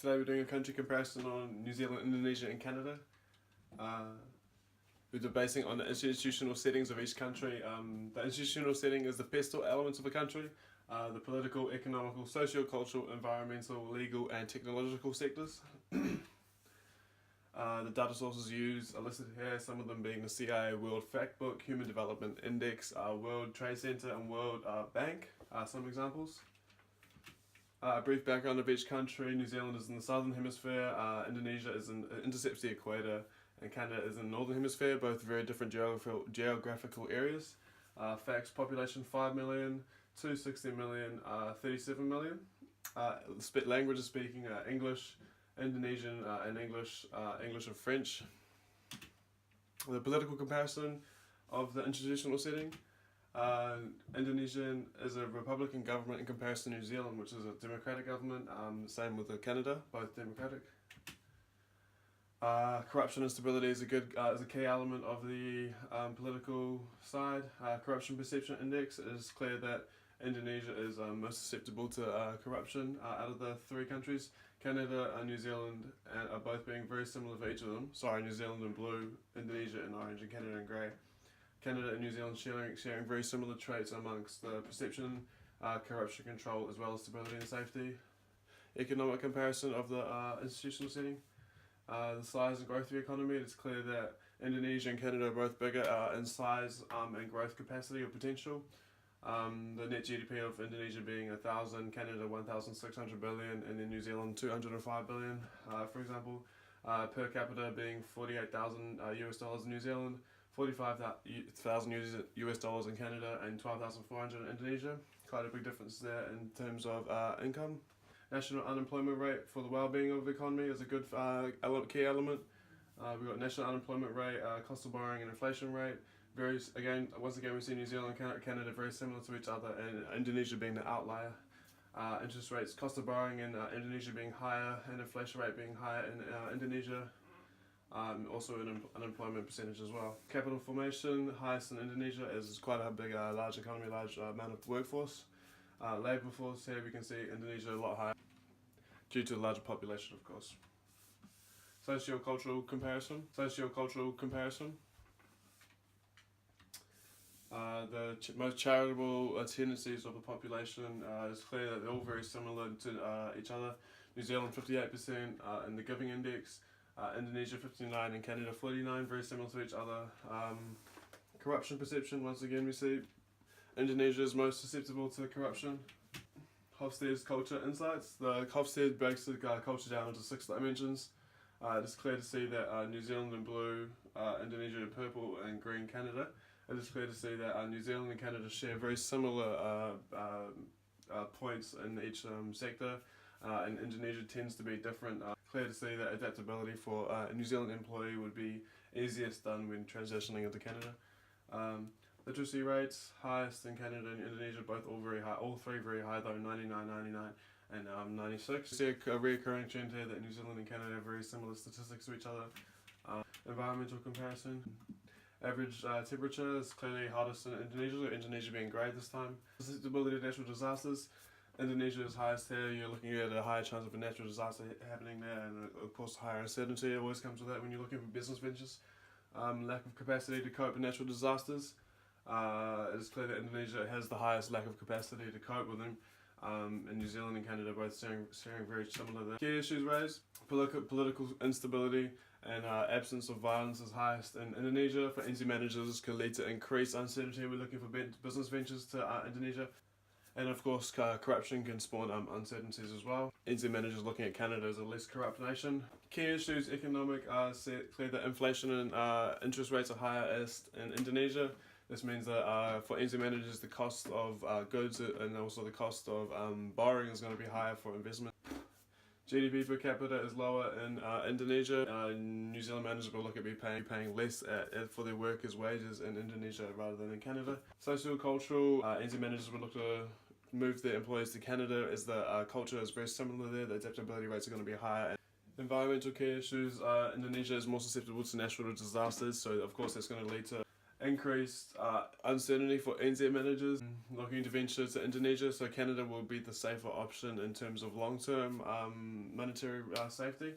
Today we're doing a country comparison on New Zealand, Indonesia and Canada. We're basing on the institutional settings of each country. The institutional setting is the pestle elements of a country, the political, economical, socio-cultural, environmental, legal and technological sectors. The data sources used are listed here, some of them being the CIA World Factbook, Human Development Index, World Trade Center and World Bank, some examples. A brief background of each country. New Zealand is in the southern hemisphere, Indonesia intercepts the equator, and Canada is in the northern hemisphere, both very different geographical areas. Facts: population 5 million, 260 million, 37 million. Languages speaking English, Indonesian and English, English and French. The political comparison of the institutional setting. Indonesian is a republican government in comparison to New Zealand, which is a democratic government. Same with Canada, both democratic. Corruption and stability is a key element of the political side. Corruption perception index. It is clear that Indonesia is most susceptible to corruption out of the three countries. Canada and New Zealand are both being very similar for each of them. Sorry, New Zealand in blue, Indonesia in orange, and Canada in grey. Canada and New Zealand sharing very similar traits amongst the perception, corruption control, as well as stability and safety. Economic comparison of the institutional setting. The size and growth of the economy. It's clear that Indonesia and Canada are both bigger in size and growth capacity or potential. The net GDP of Indonesia being 1,000, Canada 1,600 billion, and in New Zealand 205 billion, for example. Per capita being 48,000 US dollars in New Zealand, 45,000 US dollars in Canada, and 12,400 in Indonesia. Quite a big difference there in terms of income. National unemployment rate for the well-being of the economy is a good key element. We've got national unemployment rate, cost of borrowing and inflation rate. Once again we see New Zealand and Canada very similar to each other, and Indonesia being the outlier. Interest rates, cost of borrowing in Indonesia being higher, and inflation rate being higher in Indonesia. Also an unemployment percentage as well. Capital formation, highest in Indonesia, is quite a big, large economy, large amount of workforce. Labour force, here we can see Indonesia a lot higher, due to the larger population, of course. Socio-cultural comparison. The most charitable tendencies of the population is clear that they're all very similar to each other. New Zealand 58% in the giving index, Indonesia 59% and Canada 49%, very similar to each other. Corruption perception, once again we see Indonesia is most susceptible to corruption. Hofstede's culture insights. The Hofstede breaks the culture down into 6 dimensions. It is clear to see that New Zealand in blue, Indonesia in purple, and green Canada. It is clear to see that New Zealand and Canada share very similar points in each sector, and Indonesia tends to be different. Clear to see that adaptability for a New Zealand employee would be easiest done when transitioning into Canada. Literacy rates, highest in Canada and Indonesia, both all very high, all three very high though, 99, 99 and 96. You see a recurring trend here that New Zealand and Canada have very similar statistics to each other. Environmental comparison. Average temperature is clearly hottest in Indonesia being grey this time. Susceptibility to natural disasters. Indonesia is highest here. You're looking at a higher chance of a natural disaster happening there, and of course higher uncertainty always comes with that when you're looking for business ventures. Lack of capacity to cope with natural disasters. It is clear that Indonesia has the highest lack of capacity to cope with them, and New Zealand and Canada both sharing very similar there. Key issues raised: political instability and absence of violence is highest in Indonesia. For NZ managers, this can lead to increased uncertainty. We're looking for business ventures to Indonesia. And of course, corruption can spawn uncertainties as well. NZ managers looking at Canada as a less corrupt nation. Key issues: economic, clear that inflation and interest rates are highest in Indonesia. This means that for NZ managers, the cost of goods and also the cost of borrowing is going to be higher for investment. GDP per capita is lower in Indonesia. New Zealand managers will look at paying less for their workers' wages in Indonesia rather than in Canada. Socio-cultural, NZ managers will look to move their employees to Canada as the culture is very similar there. The adaptability rates are going to be higher. Environmental key issues, Indonesia is more susceptible to natural disasters, so of course that's going to lead to increased uncertainty for NZ managers looking to venture to Indonesia, so Canada will be the safer option in terms of long-term monetary safety.